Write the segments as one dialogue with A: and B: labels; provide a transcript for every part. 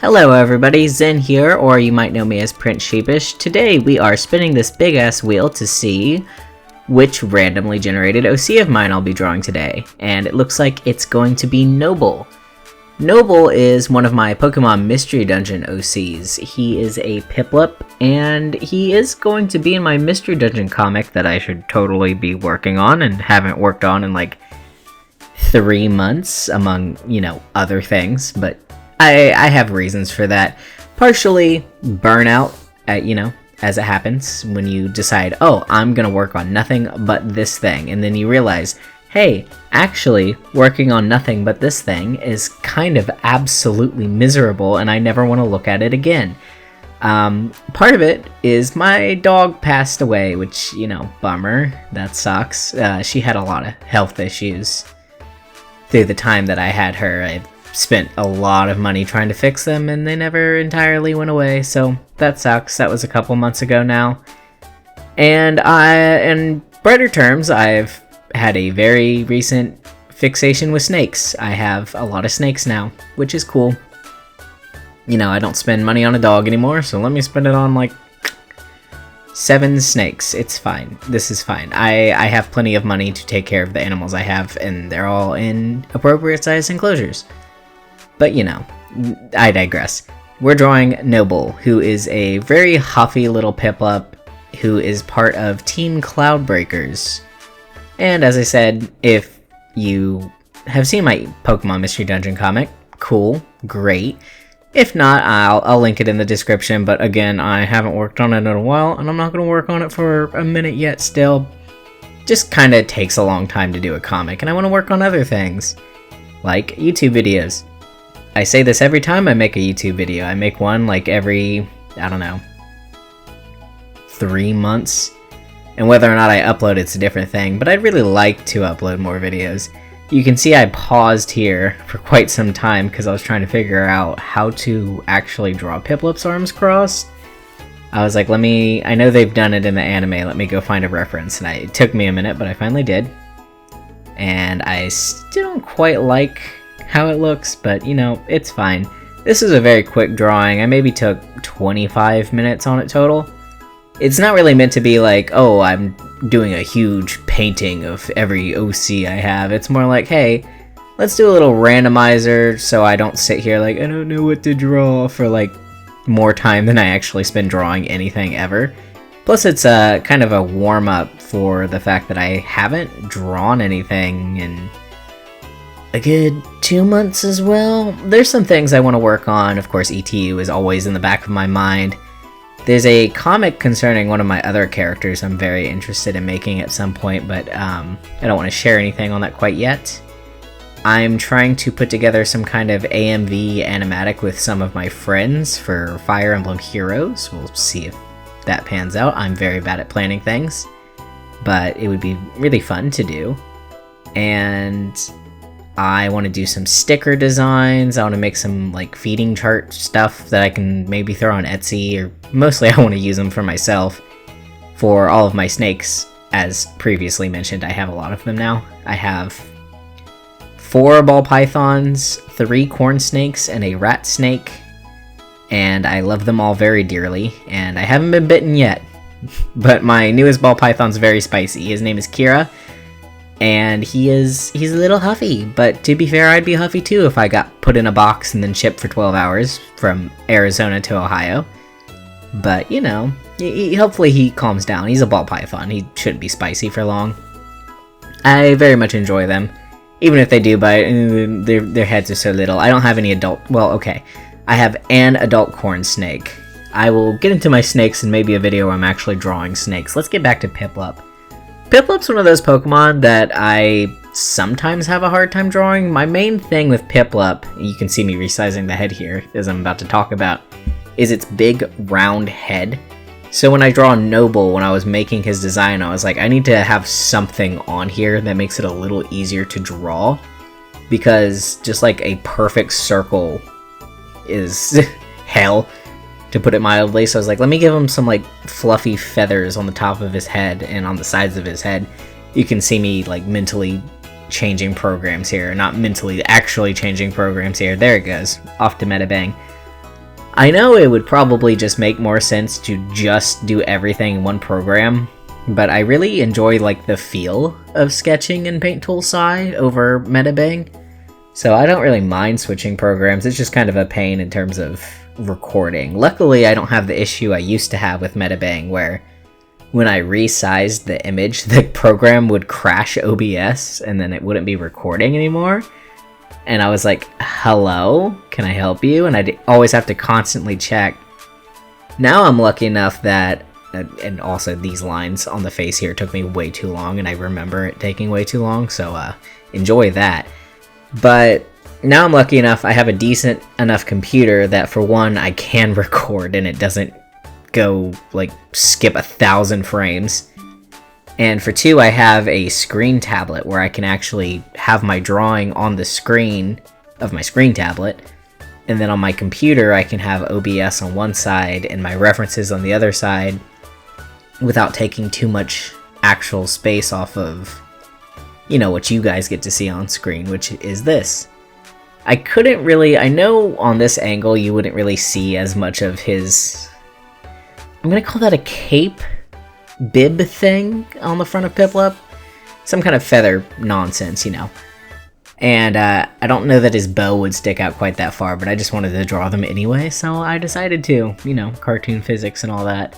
A: Hello everybody, Zen here, or you might know me as Prince Sheepish. Today we are spinning this big ass wheel to see which randomly generated OC of mine I'll be drawing today, and it looks like it's going to be Noble. Noble is one of my Pokemon Mystery Dungeon OCs. He is a Piplup, and he is going to be in my Mystery Dungeon comic that I should totally be working on and haven't worked on in like 3 months, among, other things, but I have reasons for that. Partially burnout, as it happens when you decide, oh, I'm gonna work on nothing but this thing, and then you realize, hey, actually, working on nothing but this thing is kind of absolutely miserable, and I never want to look at it again. Part of it is my dog passed away, which, bummer. That sucks. She had a lot of health issues through the time that I had her. I spent a lot of money trying to fix them, and they never entirely went away, so that sucks. That was a couple months ago now. And in brighter terms, I've had a very recent fixation with snakes. I have a lot of snakes now, which is cool. I don't spend money on a dog anymore, so let me spend it on, 7 snakes. It's fine. This is fine. I have plenty of money to take care of the animals I have, and they're all in appropriate size enclosures. But, I digress. We're drawing Noble, who is a very huffy little Piplup who is part of Team Cloudbreakers. And as I said, if you have seen my Pokemon Mystery Dungeon comic, cool, great. If not, I'll link it in the description, but again, I haven't worked on it in a while, and I'm not going to work on it for a minute yet still. Just kind of takes a long time to do a comic, and I want to work on other things, like YouTube videos. I say this every time I make a YouTube video. I make one every, 3 months. And whether or not I upload it's a different thing, but I'd really like to upload more videos. You can see I paused here for quite some time because I was trying to figure out how to actually draw Piplup's arms crossed. I was like, I know they've done it in the anime, let me go find a reference. And it took me a minute, but I finally did. And I still don't quite like how it looks, but it's fine. This is a very quick drawing. I maybe took 25 minutes on it total. It's not really meant to be like, oh, I'm doing a huge painting of every OC I have. It's more like, hey, let's do a little randomizer so I don't sit here I don't know what to draw for more time than I actually spend drawing anything ever. Plus it's kind of a warm-up for the fact that I haven't drawn anything in a good 2 months as well. There's some things I want to work on. Of course, ETU is always in the back of my mind. There's a comic concerning one of my other characters I'm very interested in making at some point, but I don't want to share anything on that quite yet. I'm trying to put together some kind of AMV animatic with some of my friends for Fire Emblem Heroes. We'll see if that pans out. I'm very bad at planning things, but it would be really fun to do. And I want to do some sticker designs. I want to make some feeding chart stuff that I can maybe throw on Etsy, or mostly I want to use them for myself for all of my snakes. As previously mentioned, I have a lot of them now. I have 4 ball pythons, 3 corn snakes, and a rat snake, and I love them all very dearly, and I haven't been bitten yet. But my newest ball python's very spicy. His name is Kira. And he's a little huffy, but to be fair, I'd be huffy too if I got put in a box and then shipped for 12 hours from Arizona to Ohio. But, hopefully he calms down. He's a ball python. He shouldn't be spicy for long. I very much enjoy them. Even if they do bite, their heads are so little. I don't have any adult... Well, okay. I have an adult corn snake. I will get into my snakes in maybe a video where I'm actually drawing snakes. Let's get back to Piplup. Piplup's one of those Pokemon that I sometimes have a hard time drawing. My main thing with Piplup, you can see me resizing the head here, as I'm about to talk about, is its big round head. So when I draw Noble, when I was making his design, I was like, I need to have something on here that makes it a little easier to draw, because just a perfect circle is hell, to put it mildly. So I was like, let me give him some fluffy feathers on the top of his head and on the sides of his head. You can see me mentally changing programs here. Not mentally, actually changing programs here. There it goes. Off to Metabang. I know it would probably just make more sense to just do everything in one program, but I really enjoy like the feel of sketching in Paint Tool SAI over Metabang, so I don't really mind switching programs. It's just kind of a pain in terms of recording. Luckily, I don't have the issue I used to have with Metabang where when I resized the image, the program would crash OBS and then it wouldn't be recording anymore. And I was like, hello, can I help you? And I'd always have to constantly check. Now I'm lucky enough that, and also these lines on the face here took me way too long, and I remember it taking way too long, so enjoy that. But now I'm lucky enough I have a decent enough computer that for one, I can record and it doesn't go, like, skip 1,000 frames. And for two, I have a screen tablet where I can actually have my drawing on the screen of my screen tablet. And then on my computer, I can have OBS on one side and my references on the other side without taking too much actual space off of, you know, what you guys get to see on screen, which is this. I couldn't really, I know on this angle you wouldn't really see as much of his, I'm gonna call that a cape bib thing on the front of Piplup. Some kind of feather nonsense, you know. And I don't know that his bow would stick out quite that far, but I just wanted to draw them anyway, so I decided to, you know, cartoon physics and all that.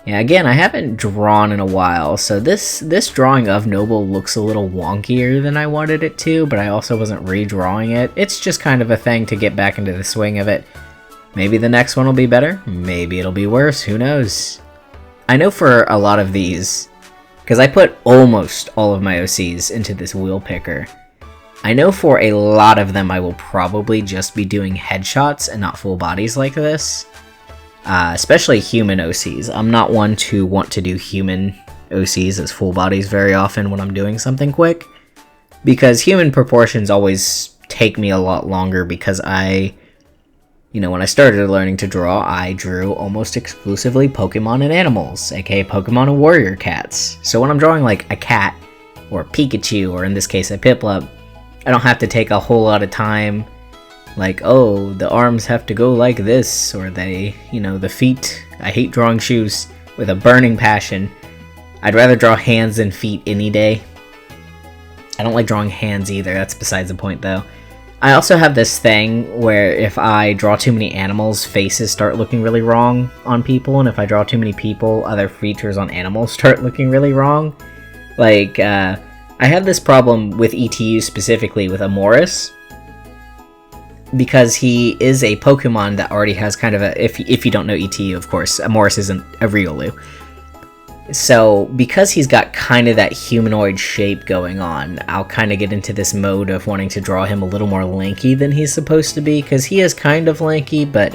A: Yeah, again, I haven't drawn in a while, so this drawing of Noble looks a little wonkier than I wanted it to, but I also wasn't redrawing it. It's just kind of a thing to get back into the swing of it. Maybe the next one will be better, maybe it'll be worse, who knows. I know for a lot of these, because I put almost all of my OCs into this wheel picker, I know for a lot of them I will probably just be doing headshots and not full bodies like this. Especially human OCs. I'm not one to want to do human OCs as full bodies very often when I'm doing something quick, because human proportions always take me a lot longer because you know, when I started learning to draw, I drew almost exclusively Pokemon and animals, aka Pokemon and warrior cats. So when I'm drawing like a cat, or a Pikachu, or in this case a Piplup, I don't have to take a whole lot of time, like, oh, the arms have to go like this, or they, you know, the feet, I hate drawing shoes with a burning passion. I'd rather draw hands than feet any day. I don't like drawing hands either, that's besides the point though. I also have this thing where if I draw too many animals, faces start looking really wrong on people, and if I draw too many people, other features on animals start looking really wrong. Like, I have this problem with ETU specifically with Amoris, because he is a Pokemon that already has kind of a, if you don't know ETU, of course, Amoris isn't a Riolu. So, because he's got kind of that humanoid shape going on, I'll kind of get into this mode of wanting to draw him a little more lanky than he's supposed to be, because he is kind of lanky, but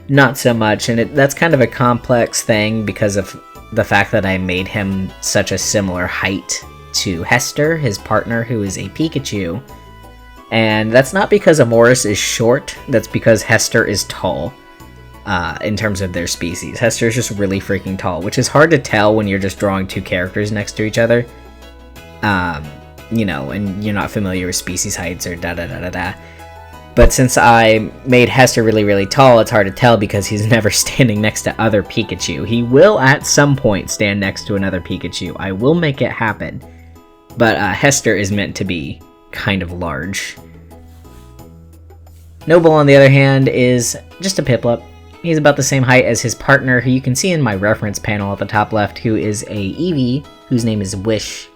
A: not so much, and that's kind of a complex thing because of the fact that I made him such a similar height to Hester, his partner, who is a Pikachu. And that's not because Amoris is short, that's because Hester is tall. In terms of their species. Hester is just really freaking tall, which is hard to tell when you're just drawing two characters next to each other. You know, and you're not familiar with species heights or da-da-da-da-da. But since I made Hester really, really tall, it's hard to tell because he's never standing next to other Pikachu. He will at some point stand next to another Pikachu. I will make it happen. But Hester is meant to be kind of large. Noble, on the other hand, is just a Piplup. He's about the same height as his partner, who you can see in my reference panel at the top left, who is a Eevee, whose name is Wish.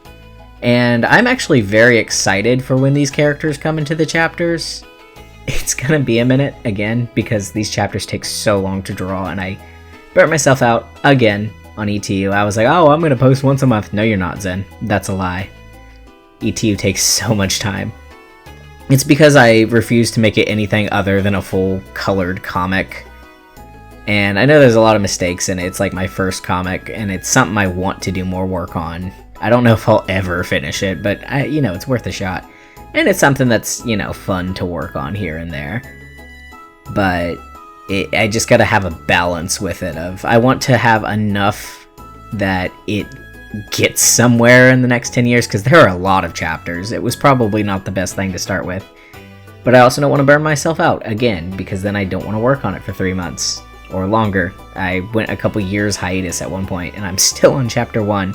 A: And I'm actually very excited for when these characters come into the chapters. It's gonna be a minute, again, because these chapters take so long to draw, and I burnt myself out again on ETU. I was like, oh, I'm gonna post once a month. No, you're not, Zen. That's a lie. ETU takes so much time. It's because I refuse to make it anything other than a full colored comic. And I know there's a lot of mistakes in it. It's like my first comic, and it's something I want to do more work on. I don't know if I'll ever finish it, but you know, it's worth a shot. And it's something that's, you know, fun to work on here and there. But I just gotta have a balance with it of, I want to have enough that it gets somewhere in the next 10 years, because there are a lot of chapters. It was probably not the best thing to start with. But I also don't want to burn myself out again, because then I don't want to work on it for 3 months or longer. I went a couple years hiatus at one point, and I'm still on chapter 1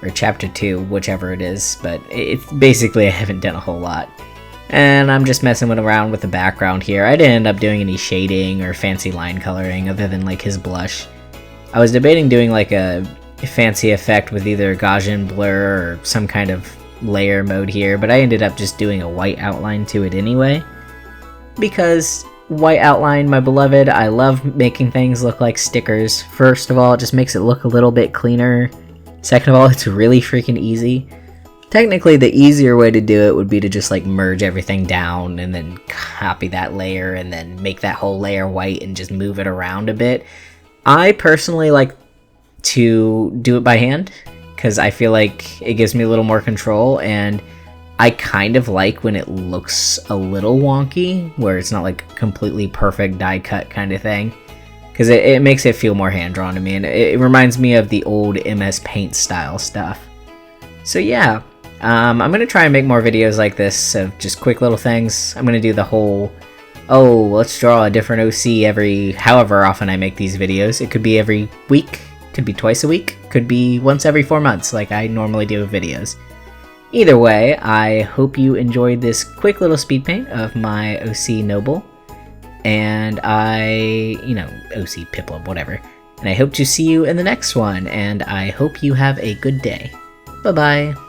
A: or chapter 2, whichever it is, but it's basically I haven't done a whole lot. And I'm just messing around with the background here. I didn't end up doing any shading or fancy line coloring other than like his blush. I was debating doing like a fancy effect with either Gaussian blur or some kind of layer mode here, but I ended up just doing a white outline to it anyway. Because white outline, my beloved, I love making things look like stickers. First of all, it just makes it look a little bit cleaner. Second of all, it's really freaking easy. Technically, the easier way to do it would be to just like merge everything down and then copy that layer and then make that whole layer white and just move it around a bit. I personally like to do it by hand because I feel like it gives me a little more control, and I kind of like when it looks a little wonky, where it's not like completely perfect die cut kind of thing, because it makes it feel more hand-drawn to me, and it reminds me of the old MS Paint style stuff. So yeah, I'm going to try and make more videos like this of just quick little things. I'm going to do the whole, oh, let's draw a different OC every however often I make these videos. It could be every week, could be twice a week, could be once every 4 months like I normally do with videos. Either way, I hope you enjoyed this quick little speed paint of my OC Noble, and OC Piplup, whatever. And I hope to see you in the next one, and I hope you have a good day. Bye-bye.